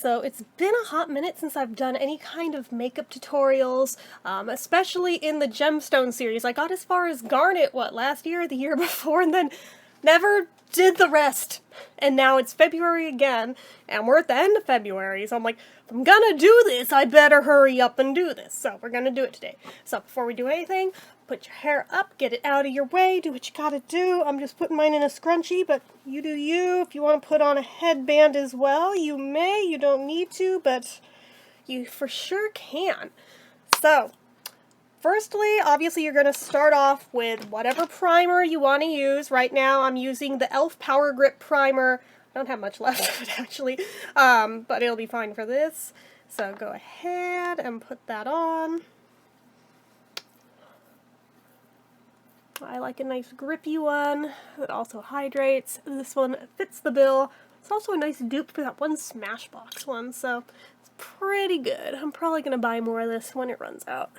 So it's been a hot minute since I've done any kind of makeup tutorials, especially in the gemstone series. I got as far as Garnet, last year or the year before, and then never did the rest. And now it's February again, and we're at the end of February, so I'm like, if I'm gonna do this, I better hurry up and do this. So we're gonna do it today. So before we do anything, put your hair up, get it out of your way, do what you gotta do. I'm just putting mine in a scrunchie, but you do you. If you want to put on a headband as well, you may. You don't need to, but you for sure can. So, firstly, obviously you're going to start off with whatever primer you want to use. Right now I'm using the e.l.f. Power Grip Primer. I don't have much left of it actually, but it'll be fine for this. So go ahead and put that on. I like a nice grippy one. It also hydrates. This one fits the bill. It's also a nice dupe for that one Smashbox one, so it's pretty good. I'm probably going to buy more of this when it runs out.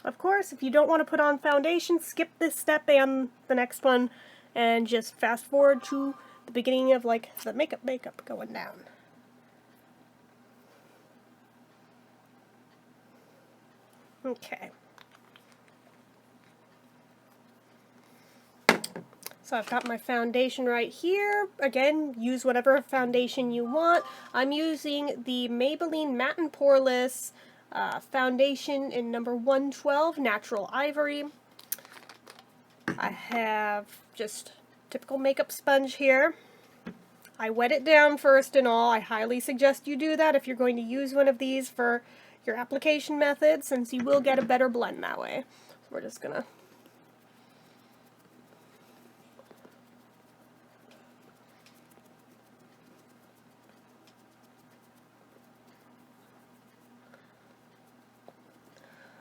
Of course, if you don't want to put on foundation, skip this step and the next one, and just fast forward to the beginning of like the makeup going down. Okay. So I've got my foundation right here. Again, use whatever foundation you want. I'm using the Maybelline Matte and Poreless foundation in number 112, Natural Ivory. I have just typical makeup sponge here. I wet it down first and all. I highly suggest you do that if you're going to use one of these for your application method, since you will get a better blend that way. So we're just gonna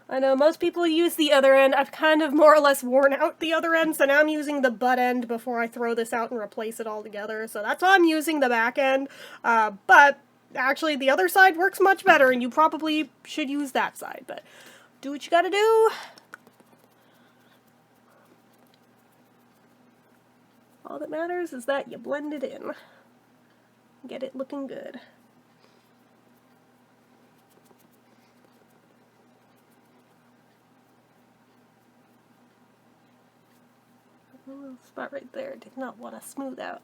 I know most people use the other end. I've kind of more or less worn out the other end, so now I'm using the butt end before I throw this out and replace it all together. So that's why I'm using the back end. But actually the other side works much better, and you probably should use that side. But do what you gotta do. All that matters is that you blend it in. Get it looking good. A little spot right there did not want to smooth out.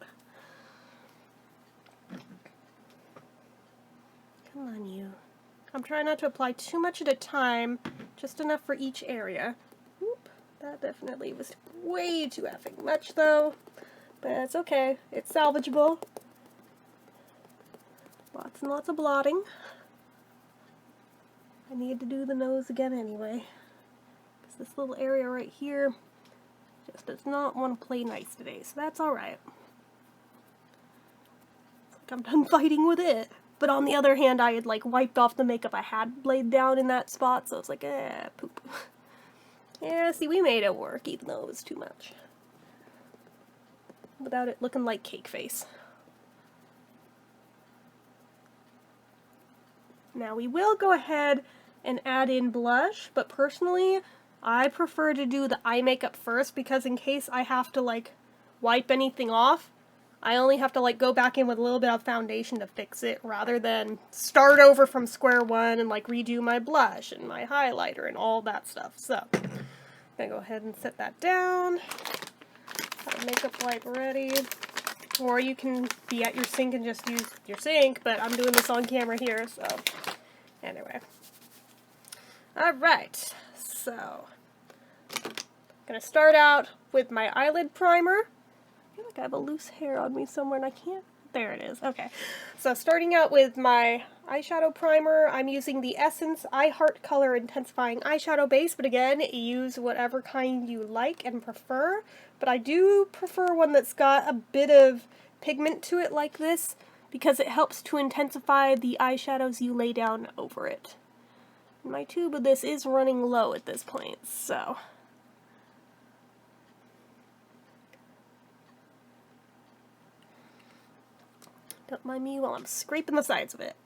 Come on, you. I'm trying not to apply too much at a time, just enough for each area. Oop, that definitely was way too effing much though, but it's okay. It's salvageable. Lots and lots of blotting. I need to do the nose again anyway, because this little area right here just does not want to play nice today, so that's alright. It's like I'm done fighting with it. But on the other hand, I had like wiped off the makeup I had laid down in that spot, so it's like, poop. Yeah, see, we made it work, even though it was too much. Without it looking like cake face. Now we will go ahead and add in blush, but personally, I prefer to do the eye makeup first, because in case I have to like wipe anything off, I only have to like go back in with a little bit of foundation to fix it, rather than start over from square one and like redo my blush and my highlighter and all that stuff. So, I'm gonna go ahead and set that down. Have a makeup wipe ready. Or you can be at your sink and just use your sink, but I'm doing this on camera here, so anyway. Alright, so I'm gonna start out with my eyelid primer. I feel like I have a loose hair on me somewhere and I can't. There it is. Okay. So starting out with my eyeshadow primer, I'm using the Essence I Heart Color Intensifying Eyeshadow Base, but again, use whatever kind you like and prefer. But I do prefer one that's got a bit of pigment to it like this, because it helps to intensify the eyeshadows you lay down over it. My tube of this is running low at this point, so don't mind me while I'm scraping the sides of it.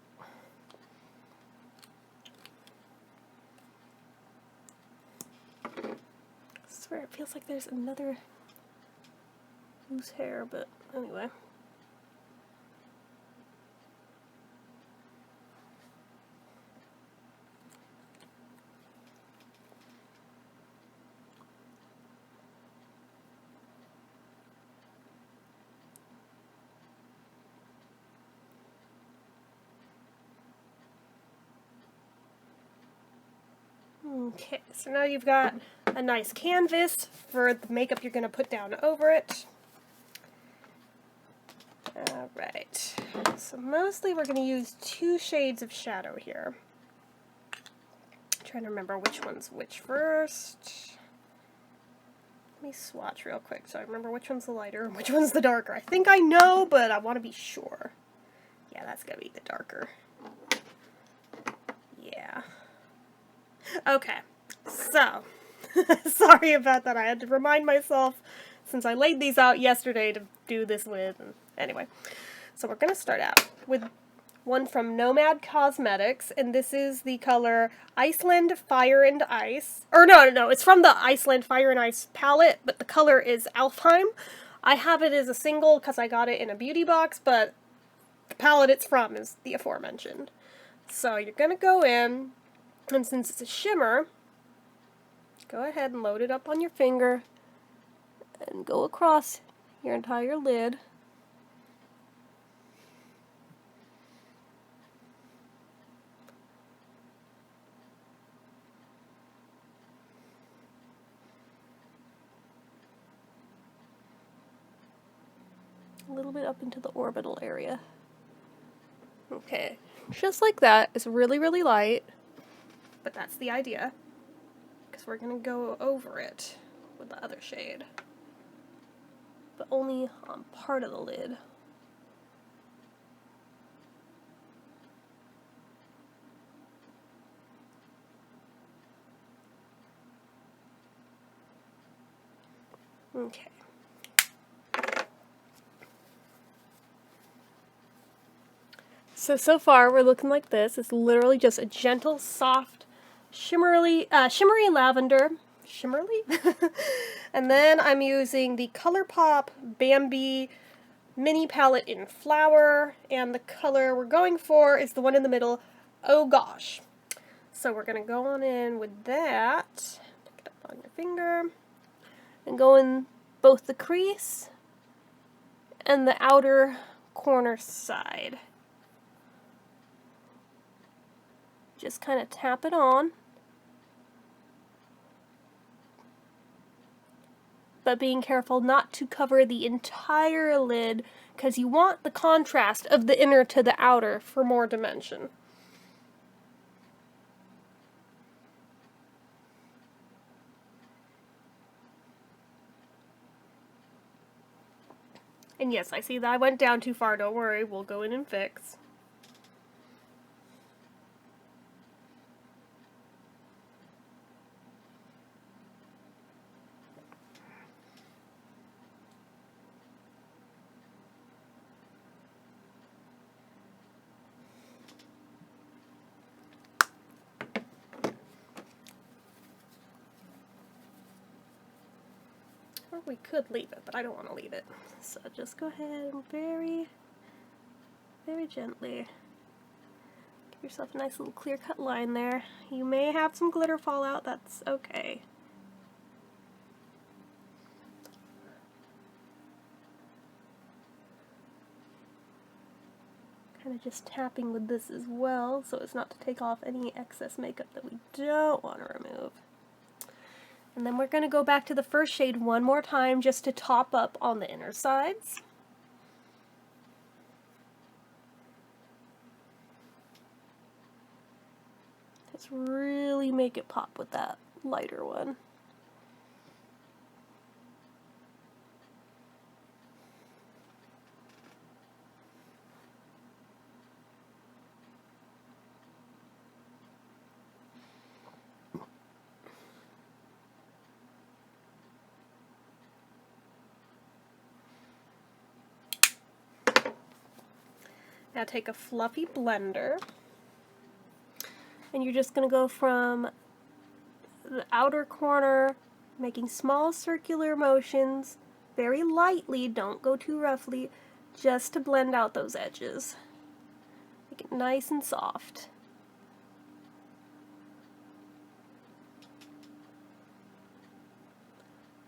feels like there's another loose hair, but anyway. Okay, so now you've got a nice canvas for the makeup you're going to put down over it. Alright, so mostly we're going to use 2 shades of shadow here. I'm trying to remember which one's which first. Let me swatch real quick so I remember which one's the lighter and which one's the darker. I think I know, but I want to be sure. Yeah, that's going to be the darker. Yeah. Okay, so, sorry about that. I had to remind myself since I laid these out yesterday to do this with. And anyway, so we're going to start out with one from Nomad Cosmetics, and this is the color Iceland Fire and Ice. Or no, it's from the Iceland Fire and Ice palette, but the color is Alfheim. I have it as a single because I got it in a beauty box, but the palette it's from is the aforementioned. So you're going to go in, and since it's a shimmer, go ahead and load it up on your finger and go across your entire lid. A little bit up into the orbital area. Okay, just like that. It's really, really light, but that's the idea, because we're going to go over it with the other shade, but only on part of the lid. Okay. So far we're looking like this. It's literally just a gentle, soft, shimmery lavender. Shimmery? And then I'm using the Colourpop Bambi mini palette in Flower, and the color we're going for is the one in the middle, Oh Gosh. So we're going to go on in with that. Pick it up on your finger. And go in both the crease and the outer corner side. Just kind of tap it on, but being careful not to cover the entire lid, because you want the contrast of the inner to the outer for more dimension. And yes, I see that I went down too far, don't worry, we'll go in and fix. Or we could leave it, but I don't want to leave it. So just go ahead and very, very gently give yourself a nice little clear cut line there. You may have some glitter fall out, that's okay. Kind of just tapping with this as well, so as not to take off any excess makeup that we don't want to remove. And then we're going to go back to the first shade one more time just to top up on the inner sides. Just really make it pop with that lighter one. Now take a fluffy blender, and you're just going to go from the outer corner making small circular motions, very lightly, don't go too roughly, just to blend out those edges. Make it nice and soft.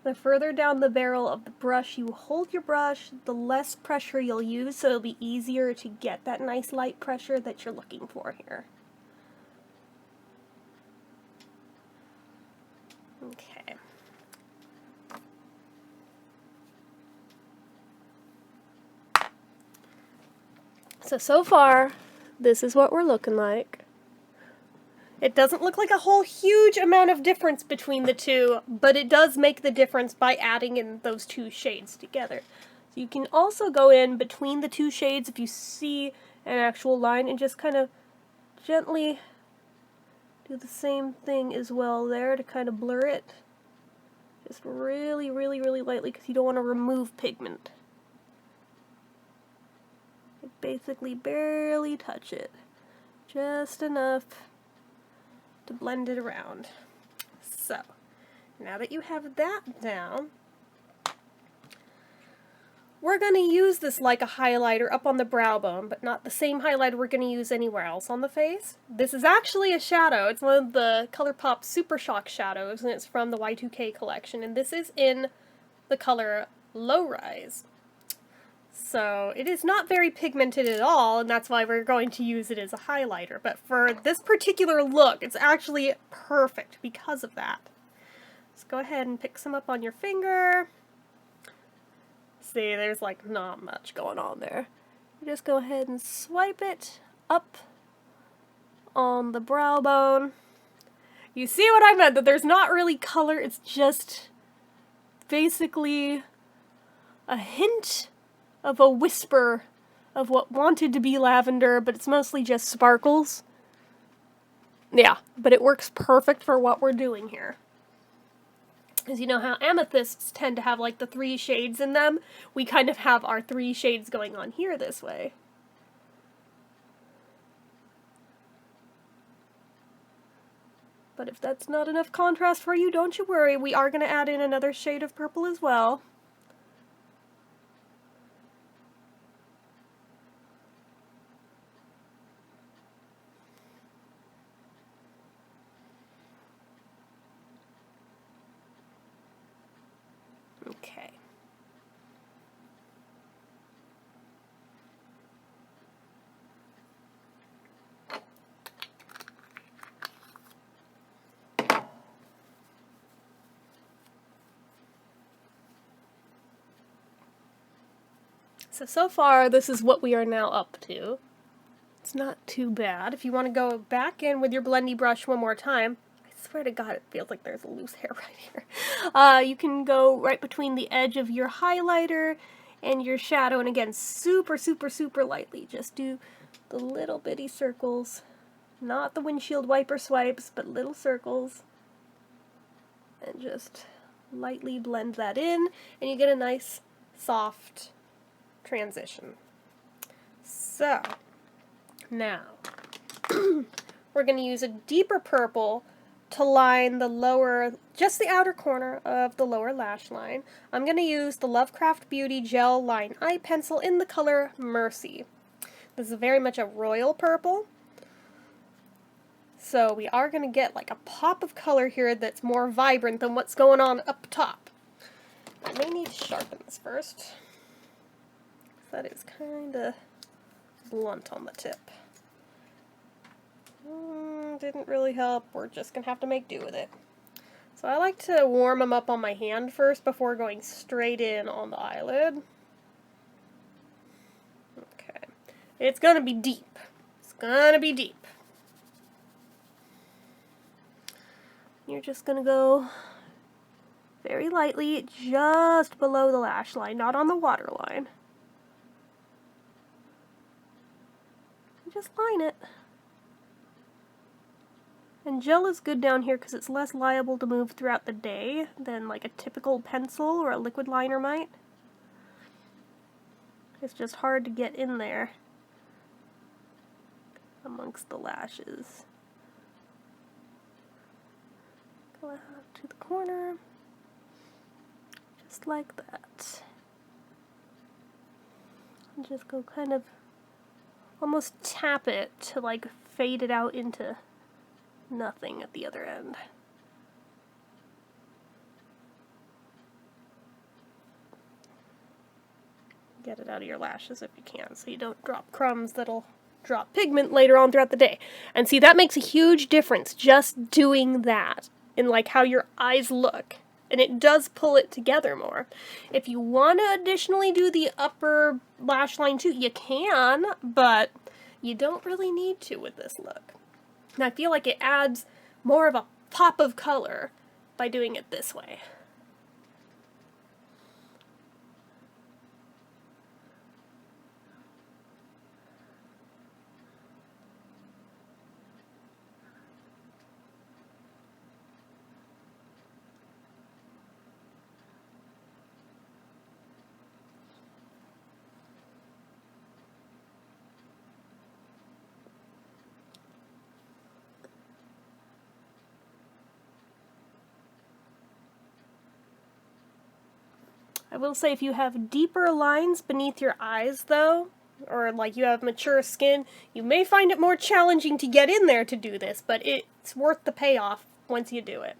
The further down the barrel of the brush you hold your brush, the less pressure you'll use, so it'll be easier to get that nice light pressure that you're looking for here. Okay. So far, this is what we're looking like. It doesn't look like a whole huge amount of difference between the two, but it does make the difference by adding in those two shades together. So you can also go in between the two shades if you see an actual line and just kind of gently do the same thing as well there to kind of blur it. Just really, really, really lightly because you don't want to remove pigment. Basically barely touch it. Just enough to blend it around. So, now that you have that down, we're going to use this like a highlighter up on the brow bone, but not the same highlighter we're going to use anywhere else on the face. This is actually a shadow. It's one of the Colourpop Super Shock shadows, and it's from the Y2K collection, and this is in the color Low Rise. So it is not very pigmented at all, and that's why we're going to use it as a highlighter. But for this particular look, it's actually perfect because of that. Let's go ahead and pick some up on your finger. See, there's like not much going on there. You just go ahead and swipe it up on the brow bone. You see what I meant, that there's not really color, it's just basically a hint of a whisper of what wanted to be lavender, but it's mostly just sparkles. Yeah, but it works perfect for what we're doing here. As you know how amethysts tend to have like the 3 shades in them, we kind of have our 3 shades going on here this way. But if that's not enough contrast for you, don't you worry, we are going to add in another shade of purple as well. Okay. So far, this is what we are now up to. It's not too bad. If you want to go back in with your blendy brush one more time, I swear to God, it feels like there's a loose hair right here. You can go right between the edge of your highlighter and your shadow, and again, super, super, super lightly. Just do the little bitty circles. Not the windshield wiper swipes, but little circles. And just lightly blend that in, and you get a nice, soft transition. So, now, we're going to use a deeper purple to line the lower, just the outer corner of the lower lash line. I'm going to use the Lovecraft Beauty Gel Line Eye Pencil in the color Mercy. This is very much a royal purple. So we are going to get like a pop of color here that's more vibrant than what's going on up top. I may need to sharpen this first. That is kind of blunt on the tip. Didn't really help. We're just going to have to make do with it. So I like to warm them up on my hand first before going straight in on the eyelid. Okay. It's going to be deep. It's going to be deep. You're just going to go very lightly just below the lash line, not on the waterline. Just line it. And gel is good down here because it's less liable to move throughout the day than like a typical pencil or a liquid liner might. It's just hard to get in there amongst the lashes. Go out to the corner. just like that. And just go kind of almost tap it to like fade it out into nothing at the other end. Get it out of your lashes if you can, so you don't drop crumbs that'll drop pigment later on throughout the day. And see, that makes a huge difference, just doing that, in like how your eyes look. And it does pull it together more. If you want to additionally do the upper lash line too, you can, but you don't really need to with this look. And I feel like it adds more of a pop of color by doing it this way. I will say if you have deeper lines beneath your eyes though, or like you have mature skin, you may find it more challenging to get in there to do this, but it's worth the payoff once you do it.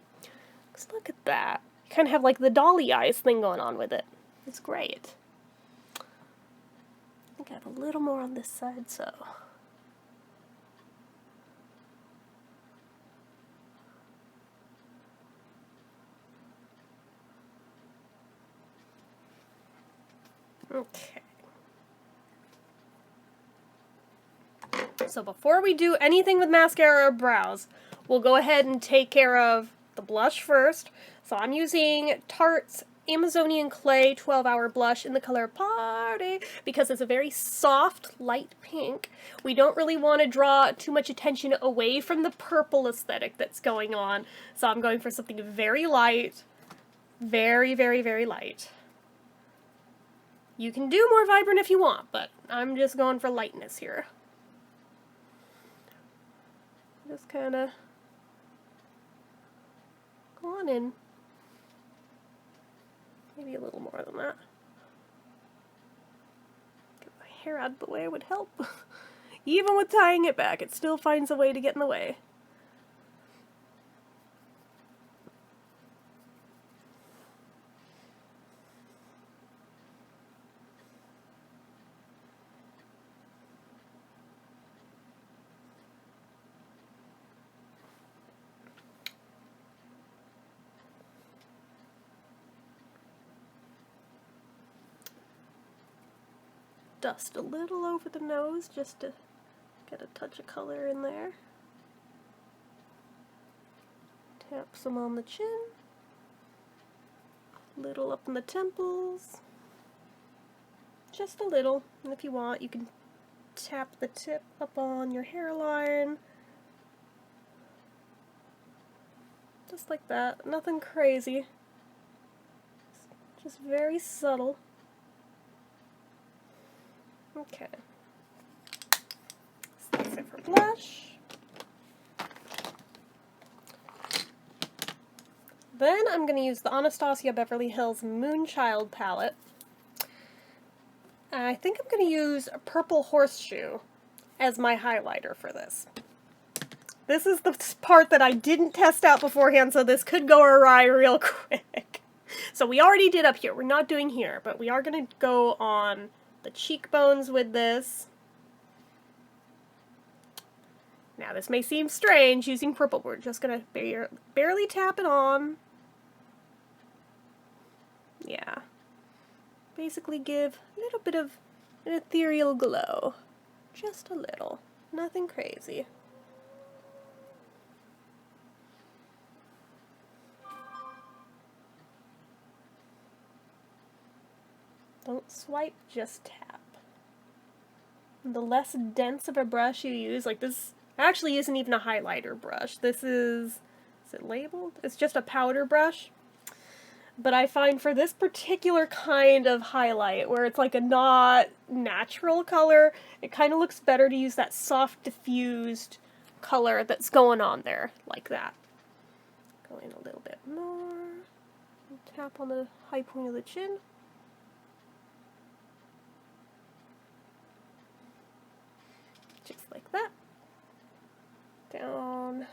Because look at that. You kind of have like the dolly eyes thing going on with it. It's great. I think I have a little more on this side, so... Okay. So before we do anything with mascara or brows, we'll go ahead and take care of the blush first. So I'm using Tarte's Amazonian Clay 12-Hour Blush in the color Party because it's a very soft, light pink. We don't really want to draw too much attention away from the purple aesthetic that's going on. So I'm going for something very light, very, very, very light. You can do more vibrant if you want, but I'm just going for lightness here. Just kind of go on in. Maybe a little more than that. Get my hair out of the way would help. Even with tying it back, it still finds a way to get in the way. Dust a little over the nose just to get a touch of color in there. Tap some on the chin. Little up in the temples. Just a little. And if you want, you can tap the tip up on your hairline. Just like that. Nothing crazy. Just very subtle. Okay. So that's it for blush. Then I'm going to use the Anastasia Beverly Hills Moonchild palette. I think I'm going to use a Purple Horseshoe as my highlighter for this. This is the part that I didn't test out beforehand, so this could go awry real quick. So we already did up here. We're not doing here, but we are going to go on the cheekbones with this. Now this may seem strange using purple, we're just going to barely tap it on. Yeah. Basically give a little bit of an ethereal glow. Just a little. Nothing crazy. Don't swipe, just tap. The less dense of a brush you use, like this actually isn't even a highlighter brush. This is it labeled? It's just a powder brush. But I find for this particular kind of highlight, where it's like a not natural color, it kind of looks better to use that soft diffused color that's going on there, like that. Go in a little bit more. tap on the high point of the chin. Just like that. Down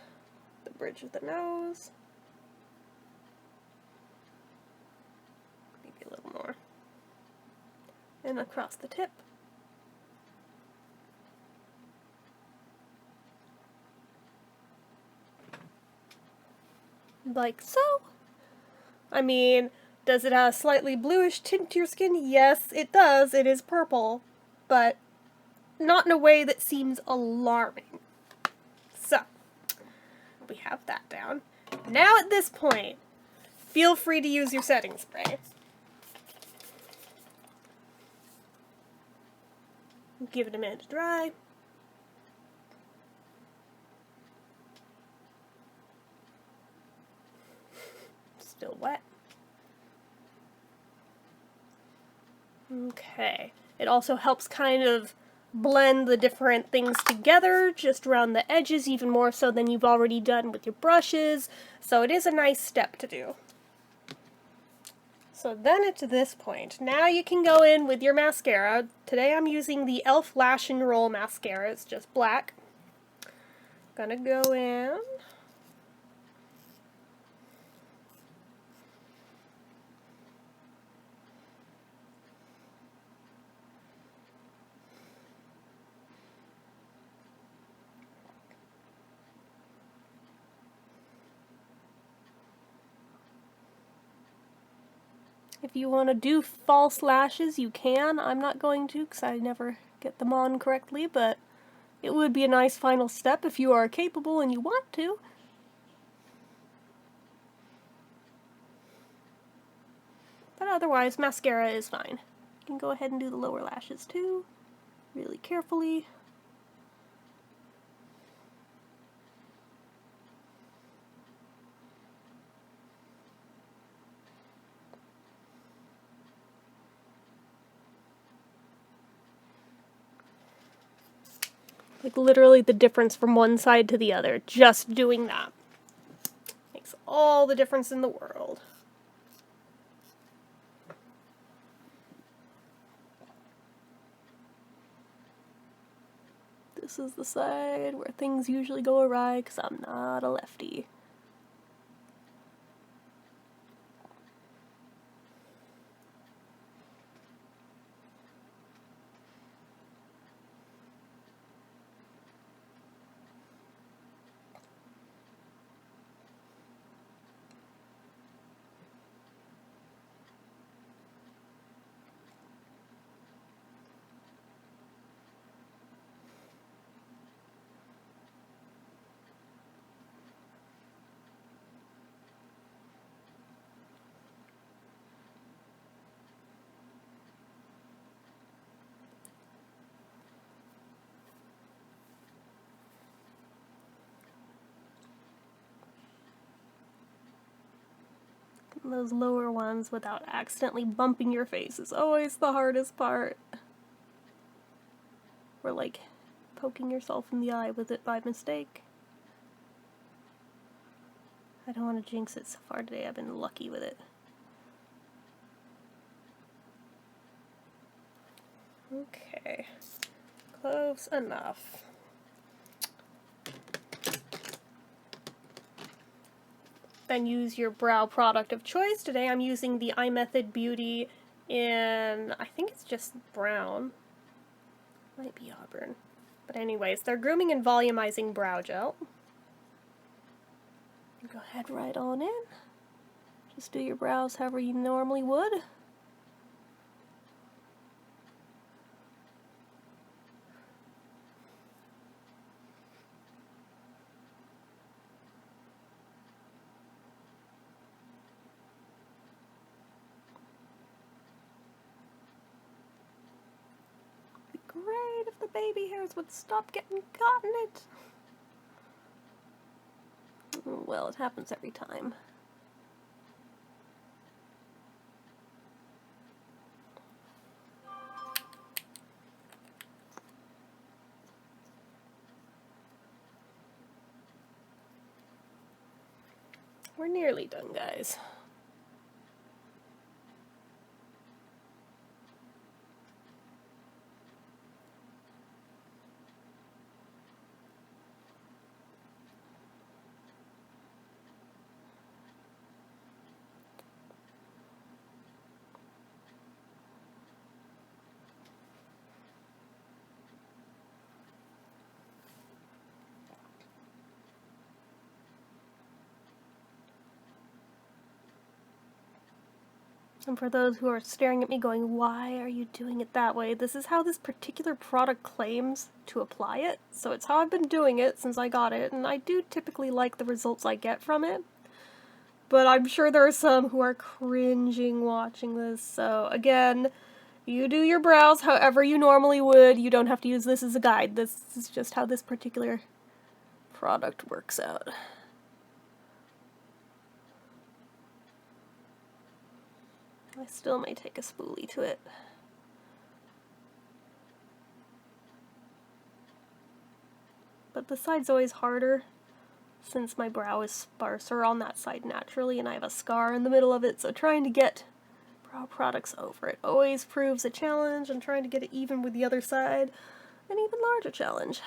the bridge of the nose. Maybe a little more. And across the tip. Like so. I mean, does it have a slightly bluish tint to your skin? Yes, it does. It is purple. But not in a way that seems alarming. So, we have that down. Now at this point, feel free to use your setting spray. Give it a minute to dry. Still wet. Okay. It also helps kind of blend the different things together just around the edges even more so than you've already done with your brushes. So it is a nice step to do. So then at this point, now you can go in with your mascara. Today I'm using the e.l.f. Lash and Roll Mascara. It's just black. Gonna go in. If you want to do false lashes, you can. I'm not going to because I never get them on correctly, but it would be a nice final step if you are capable and you want to. But otherwise, mascara is fine. You can go ahead and do the lower lashes too, really carefully. Like literally the difference from one side to the other, just doing that. Makes all the difference in the world. This is the side where things usually go awry because I'm not a lefty. Those lower ones without accidentally bumping your face is always the hardest part. Or like poking yourself in the eye with it by mistake. I don't want to jinx it so far today. I've been lucky with it. Okay. Close enough. Then use your brow product of choice. Today I'm using the iMethod Beauty in, I think it's just brown. Might be auburn. But anyways, they're Grooming and Volumizing Brow Gel. Go ahead right on in. Just do your brows however you normally would. Great if the baby hairs would stop getting caught in it. Well, it happens every time. We're nearly done, guys. And for those who are staring at me going, why are you doing it that way? This is how this particular product claims to apply it. So it's how I've been doing it since I got it, and I do typically like the results I get from it. But I'm sure there are some who are cringing watching this, so again, you do your brows however you normally would. You don't have to use this as a guide. This is just how this particular product works out. I still may take a spoolie to it. But the side's always harder since my brow is sparser on that side naturally and I have a scar in the middle of it, so trying to get brow products over it always proves a challenge, and trying to get it even with the other side, an even larger challenge.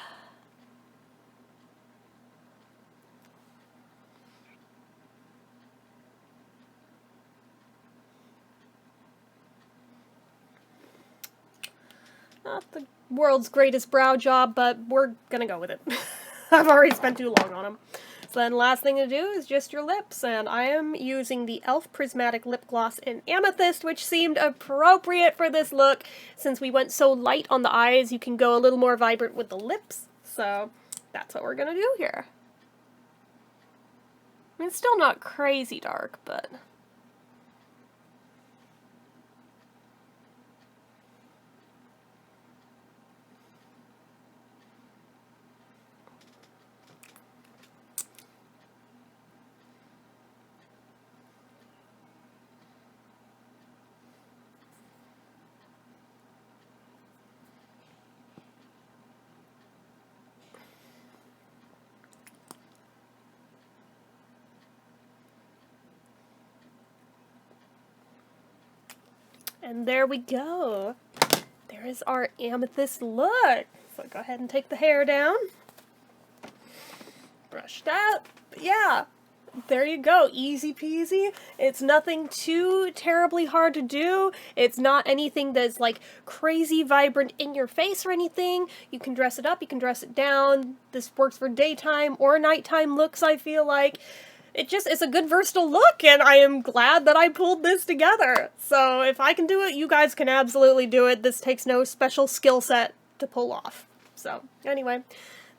Not the world's greatest brow job, but we're gonna go with it. I've already spent too long on them. So then last thing to do is just your lips, and I am using the e.l.f. Prismatic Lip Gloss in Amethyst, which seemed appropriate for this look. Since we went so light on the eyes, you can go a little more vibrant with the lips, so that's what we're gonna do here. I mean, it's still not crazy dark, but... And there we go. There is our amethyst look. So go ahead and take the hair down. Brush that. But yeah, there you go. Easy peasy. It's nothing too terribly hard to do. It's not anything that's like crazy vibrant in your face or anything. You can dress it up, you can dress it down. This works for daytime or nighttime looks, I feel like. It's a good versatile look, and I am glad that I pulled this together. So if I can do it, you guys can absolutely do it. This takes no special skill set to pull off. So anyway,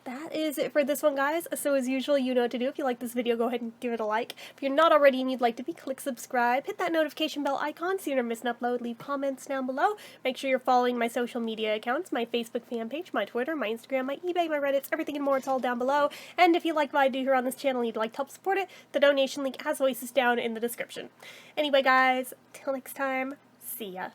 that is it for this one, guys. So as usual, you know what to do. If you like this video, go ahead and give it a like. If you're not already and you'd like to be, click subscribe. Hit that notification bell icon so you never miss an upload. Leave comments down below. Make sure you're following my social media accounts, my Facebook fan page, my Twitter, my Instagram, my eBay, my Reddits, everything and more. It's all down below. And if you like what I do here on this channel and you'd like to help support it, the donation link, as always, is down in the description. Anyway, guys, till next time, see ya.